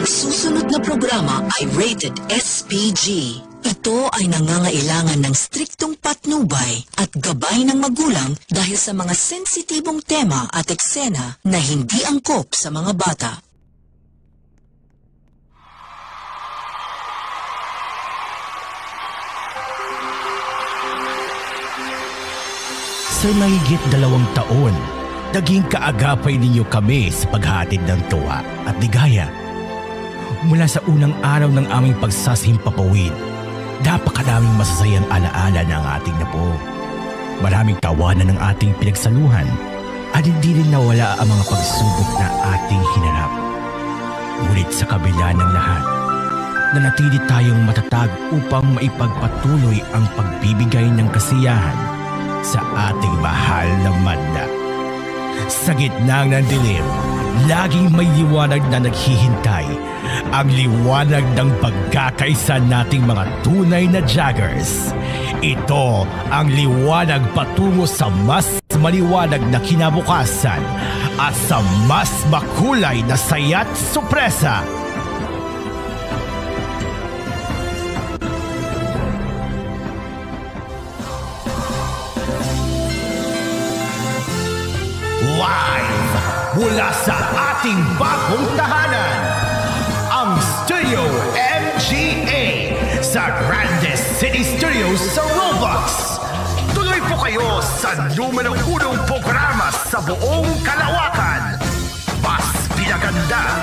Susunod na programa ay rated SPG. Ito ay nangangailangan ng striktong patnubay at gabay ng magulang dahil sa mga sensitibong tema at eksena na hindi angkop sa mga bata. Sa mahigit 2 taon, naging kaagapay ninyo kami sa paghatid ng tuwa at ligaya. Mula sa unang araw ng aming pagsasimpapawid, napakadaming masasayang alaala ng ating napo. Maraming tawanan ng ating pinagsaluhan at hindi rin nawala ang mga pagsubok na ating hinarap. Ngunit sa kabila ng lahat, nanatili tayong matatag upang maipagpatuloy ang pagbibigay ng kasiyahan sa ating mahal na madla. Sa gitna ng dilim, laging may liwanag na naghihintay. Ang liwanag ng pagkakaisa nating mga tunay na Jaggers. Ito ang liwanag patungo sa mas maliwanag na kinabukasan at sa mas makulay na saya't sorpresa. Live mula sa ating bagong tahanan, ang Studio MGA sa Grandes City Studios sa Roblox. Tuloy po kayo sa numero 1 programa sa buong kalawakan. Mas pinaganda,